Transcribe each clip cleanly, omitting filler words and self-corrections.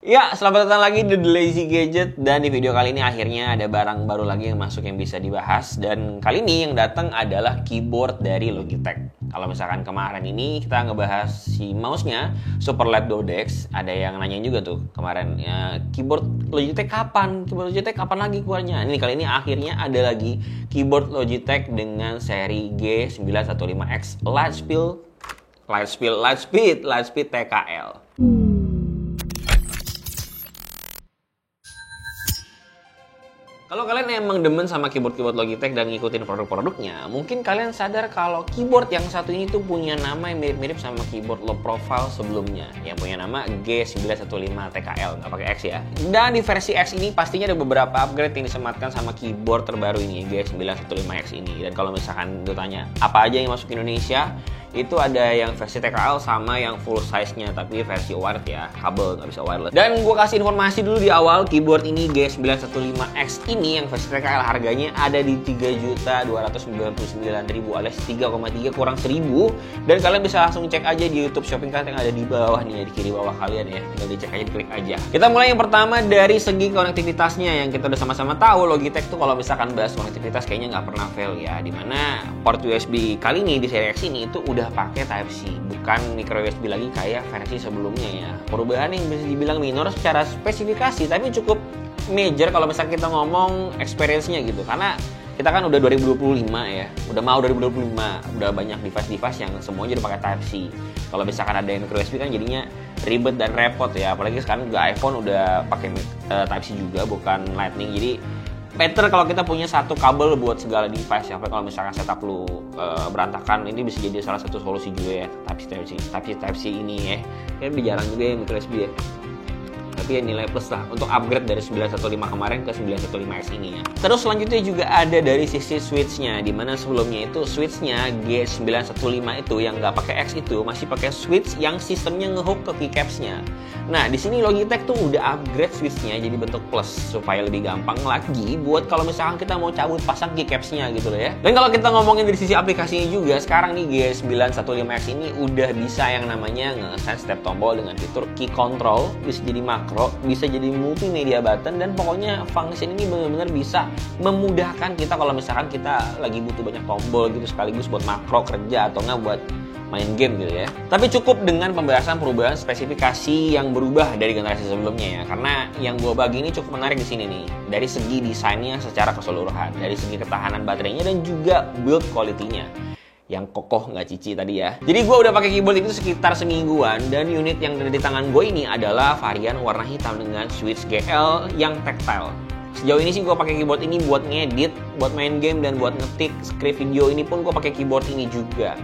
Ya, selamat datang lagi di The Lazy Gadget. Dan di video kali ini akhirnya ada barang baru lagi yang masuk yang bisa dibahas. Dan kali ini yang datang adalah keyboard dari Logitech. Kalau misalkan kemarin ini kita ngebahas si mouse-nya Superlight Dodex, ada yang nanya juga tuh kemarin, ya, keyboard Logitech kapan? Keyboard Logitech kapan lagi keluarnya? Ini kali ini akhirnya ada lagi keyboard Logitech dengan seri G915X Lightspeed TKL. Kalau kalian emang demen sama keyboard Logitech dan ngikutin produk-produknya, mungkin kalian sadar kalau keyboard yang satu ini tuh punya nama yang mirip-mirip sama keyboard low profile sebelumnya, yang punya nama G915 TKL, nggak pakai X ya. Dan di versi X ini pastinya ada beberapa upgrade yang disematkan sama keyboard terbaru ini, G915X ini. Dan kalau misalkan ditanya apa aja yang masuk ke Indonesia, itu ada yang versi TKL sama yang full size-nya, tapi versi wired ya, kabel, nggak bisa wireless. Dan gue kasih informasi dulu di awal, keyboard ini G915X ini yang versi TKL harganya ada di 3.299.000 alias 3,3 kurang 1.000. Dan kalian bisa langsung cek aja di YouTube Shopping Cart yang ada di bawah nih, di kiri bawah kalian ya. Tinggal dicek aja, diklik aja. Kita mulai yang pertama dari segi konektivitasnya, yang kita udah sama-sama tahu Logitech tuh kalau misalkan bahas konektivitas kayaknya nggak pernah fail ya. Dimana port USB kali ini di seri X ini itu udah pakai Type-C, bukan micro USB lagi kayak versi sebelumnya ya. Perubahan yang bisa dibilang minor secara spesifikasi, tapi cukup major kalau misalnya kita ngomong experience-nya gitu. Karena kita kan udah 2025 ya, udah mau 2025, udah banyak device-device yang semuanya udah pakai Type-C. Kalau misalkan ada yang micro USB kan jadinya ribet dan repot ya. Apalagi sekarang juga iPhone udah pakai Type-C juga, bukan Lightning. Jadi better kalau kita punya satu kabel buat segala device ya. Kalau misalkan setup lu berantakan, ini bisa jadi salah satu solusi juga ya, Type-C ini ya. Kayaknya udah jarang juga yang micro USB ya. Tapi ya nilai plus lah untuk upgrade dari 915 kemarin ke 915X ini ya. Terus selanjutnya juga ada dari sisi switch-nya, dimana sebelumnya itu switch-nya G915 itu yang nggak pakai X itu masih pakai switch yang sistemnya ngehook ke keycaps-nya. Nah di sini Logitech tuh udah upgrade switch-nya jadi bentuk plus supaya lebih gampang lagi buat kalau misalkan kita mau cabut pasang keycaps-nya gitu loh ya. Dan kalau kita ngomongin dari sisi aplikasinya juga, sekarang nih G915X ini udah bisa yang namanya nge-sense step tombol dengan fitur key control, bisa jadi makro, bisa jadi multimedia button, dan pokoknya function ini benar-benar bisa memudahkan kita kalau misalkan kita lagi butuh banyak tombol gitu sekaligus buat makro kerja atau nggak buat main game gitu ya. Tapi cukup dengan pembahasan perubahan spesifikasi yang berubah dari generasi sebelumnya ya. Karena yang gue bagi ini cukup menarik di sini nih. Dari segi desainnya secara keseluruhan, dari segi ketahanan baterainya dan juga build quality-nya yang kokoh nggak cici tadi ya. Jadi gue udah pakai keyboard itu sekitar semingguan, dan unit yang ada di tangan gue ini adalah varian warna hitam dengan switch GL yang tactile. Sejauh ini sih gue pakai keyboard ini buat ngedit, buat main game, dan buat ngetik script video ini pun gue pakai keyboard ini juga.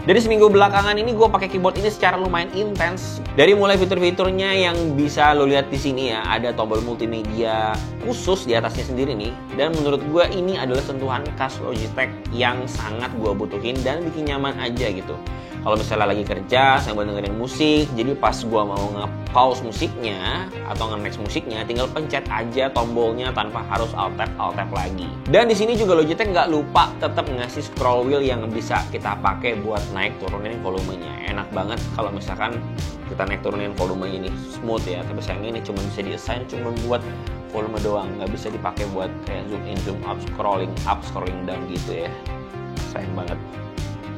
Dari seminggu belakangan ini gue pakai keyboard ini secara lumayan intens. Dari mulai fitur-fiturnya yang bisa lo lihat di sini ya, ada tombol multimedia khusus di atasnya sendiri nih. Dan menurut gue ini adalah sentuhan khas Logitech yang sangat gue butuhin dan bikin nyaman aja gitu. Kalau misalnya lagi kerja sambil dengerin musik, jadi pas gue mau nge-pause musiknya atau nge-next musiknya, tinggal pencet aja tombolnya tanpa harus alt tab lagi. Dan di sini juga Logitech nggak lupa tetap ngasih scroll wheel yang bisa kita pakai buat naik turunin volumenya. Enak banget kalau misalkan kita naik turunin volumenya ini smooth ya. Tapi sayangnya ini cuma bisa di-assign cuma buat volume doang, nggak bisa dipakai buat kayak zoom in, zoom out, scrolling up, scrolling down gitu ya. Sayang banget.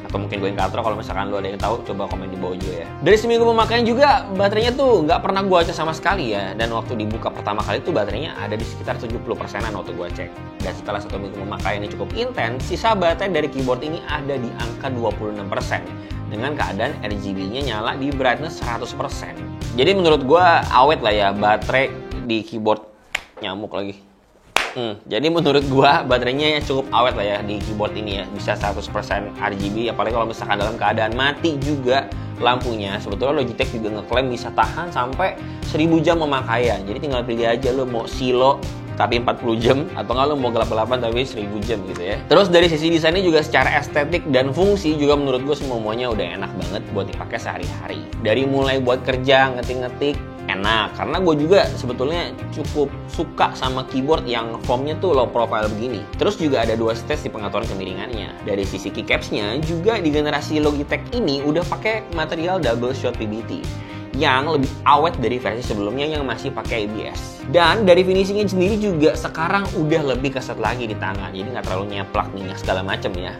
Atau mungkin gue yang katro, kalau misalkan lo ada yang tahu coba komen di bawah juga ya. Dari seminggu pemakaian juga baterainya tuh nggak pernah gue cek sama sekali ya. Dan waktu dibuka pertama kali tuh baterainya ada di sekitar 70%-an waktu gue cek. Dan setelah 1 minggu pemakaiannya cukup intens, sisa baterai dari keyboard ini ada di angka 26% dengan keadaan RGB-nya nyala di brightness 100%. Jadi menurut gue awet lah ya baterai di keyboard. Nyamuk lagi. Jadi menurut gua baterainya cukup awet lah ya di keyboard ini ya, bisa 100% RGB, apalagi kalau misalkan dalam keadaan mati juga lampunya. Sebetulnya Logitech juga ngeklaim bisa tahan sampai 1000 jam pemakaian. Jadi tinggal pilih aja lo mau silo tapi 40 jam atau nggak lo mau gelap-gelapan tapi 1000 jam gitu ya. Terus dari sisi desainnya juga secara estetik dan fungsi juga menurut gue semuanya udah enak banget buat dipakai sehari-hari. Dari mulai buat kerja, ngetik-ngetik, enak. Karena gue juga sebetulnya cukup suka sama keyboard yang foamnya tuh low profile begini. Terus juga ada 2 stage di pengaturan kemiringannya. Dari sisi keycaps-nya juga di generasi Logitech ini udah pakai material double shot PBT. yang lebih awet dari versi sebelumnya yang masih pakai ABS. Dan dari finishingnya sendiri juga sekarang udah lebih keset lagi di tangan, jadi nggak terlalu nyeplak minyak segala macam ya.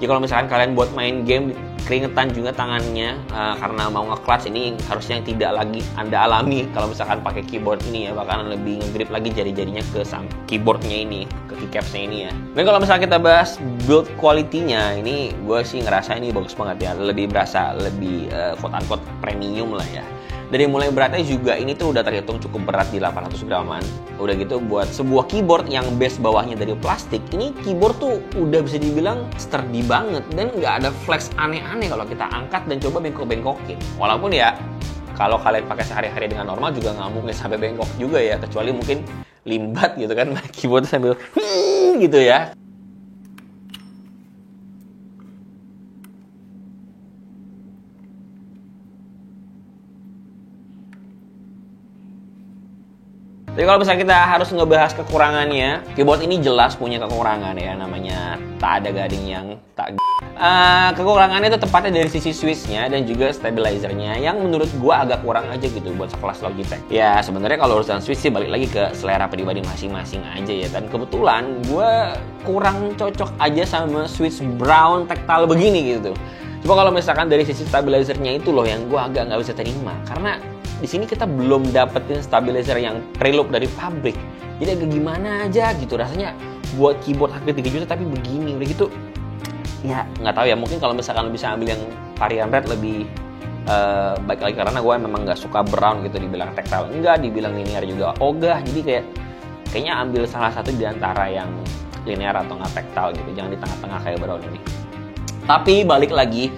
Jadi kalau misalkan kalian buat main game keringetan juga tangannya karena mau nge-clutch, ini harusnya yang tidak lagi Anda alami kalau misalkan pakai keyboard ini ya, bakalan lebih nge-grip lagi jari-jarinya ke keyboardnya ini, ke keycapsnya ini ya. Dan kalau misalkan kita bahas build quality-nya, ini gue sih ngerasa ini bagus banget ya, lebih berasa lebih quote-unquote premium lah ya. Dari mulai beratnya juga ini tuh udah terhitung cukup berat di 800 graman. Udah gitu buat sebuah keyboard yang base bawahnya dari plastik, ini keyboard tuh udah bisa dibilang sturdy banget dan nggak ada flex aneh-aneh kalau kita angkat dan coba bengkok-bengkokin. Walaupun ya kalau kalian pakai sehari-hari dengan normal juga nggak mungkin sampai bengkok juga ya, kecuali mungkin limbat gitu kan keyboard sambil gitu ya. Tapi kalau misalnya kita harus ngebahas kekurangannya, keyboard ini jelas punya kekurangan ya, namanya tak ada gading yang tak kekurangannya itu tepatnya dari sisi switch-nya dan juga stabilizer-nya yang menurut gua agak kurang aja gitu buat sekelas Logitech. Ya sebenarnya kalau urusan switch sih balik lagi ke selera pribadi masing-masing aja ya, dan kebetulan gua kurang cocok aja sama switch brown tactile begini gitu. Coba kalau misalkan dari sisi stabilizer-nya itu loh yang gua agak nggak bisa terima, karena di sini kita belum dapetin stabilizer yang preloop dari pabrik. Jadi agak gimana aja gitu rasanya buat keyboard harga 3 juta tapi begini. Udah gitu ya nggak tahu ya, mungkin kalau misalkan lo bisa ambil yang varian red lebih baik lagi, karena gue memang nggak suka brown gitu, dibilang tactile enggak, dibilang linear juga ogah. Jadi kayaknya ambil salah satu di antara yang linear atau nggak tactile gitu, jangan di tengah-tengah kayak brown ini. Tapi balik lagi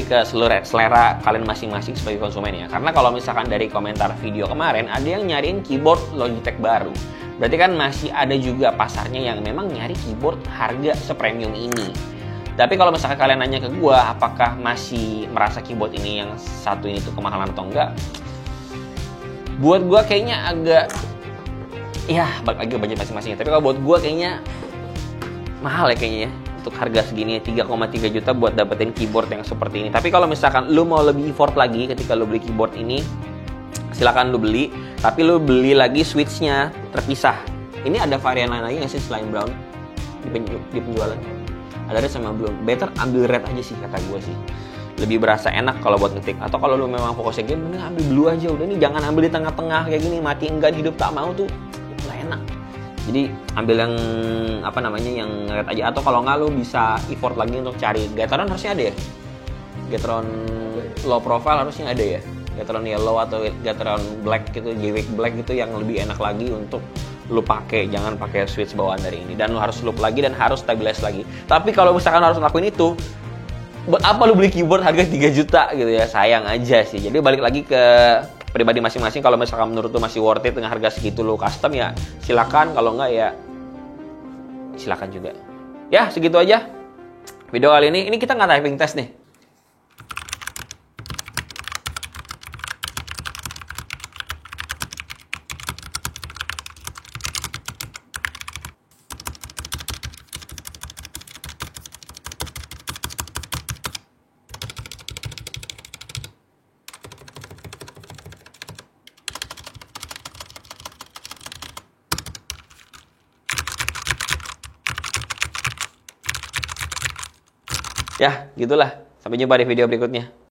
ke selera kalian masing-masing sebagai konsumen ya. Karena kalau misalkan dari komentar video kemarin ada yang nyariin keyboard Logitech baru, berarti kan masih ada juga pasarnya yang memang nyari keyboard harga sepremium ini. Tapi kalau misalkan kalian nanya ke gue, apakah masih merasa keyboard ini yang satu ini tuh kemahalan atau enggak, buat gue kayaknya agak, ya balik lagi ke budget masing-masing. Tapi kalau buat gue kayaknya mahal ya kayaknya ya, untuk harga segini 3,3 juta buat dapetin keyboard yang seperti ini. Tapi kalau misalkan lu mau lebih effort lagi ketika lu beli keyboard ini, silakan lu beli, tapi lu beli lagi switch-nya terpisah. Ini ada varian lain lagi nggak sih selain brown di penjualan? Ada red sama blue. Better ambil red aja sih kata gue sih. Lebih berasa enak kalau buat ngetik. Atau kalau lu memang fokusnya game, mending ambil blue aja. Udah nih, jangan ambil di tengah-tengah kayak gini, mati enggan hidup tak mau tuh nggak enak. Jadi ambil yang yang red aja, atau kalau nggak lo bisa effort lagi untuk cari Gateron, harusnya ada ya, Gateron low profile harusnya ada ya, Gateron yellow atau Gateron black gitu, JWIC black gitu yang lebih enak lagi untuk lo pakai. Jangan pakai switch bawaan dari ini, dan lo harus loop lagi dan harus stabilize lagi. Tapi kalau misalkan harus ngelakuin itu, buat apa lo beli keyboard harga 3 juta gitu ya, sayang aja sih. Jadi balik lagi ke pribadi masing-masing. Kalau misalkan menurut lo masih worth it dengan harga segitu lo custom ya silakan, kalau enggak ya silakan juga. Ya segitu aja video kali ini kita nggak typing test nih. Ya, gitulah. Sampai jumpa di video berikutnya.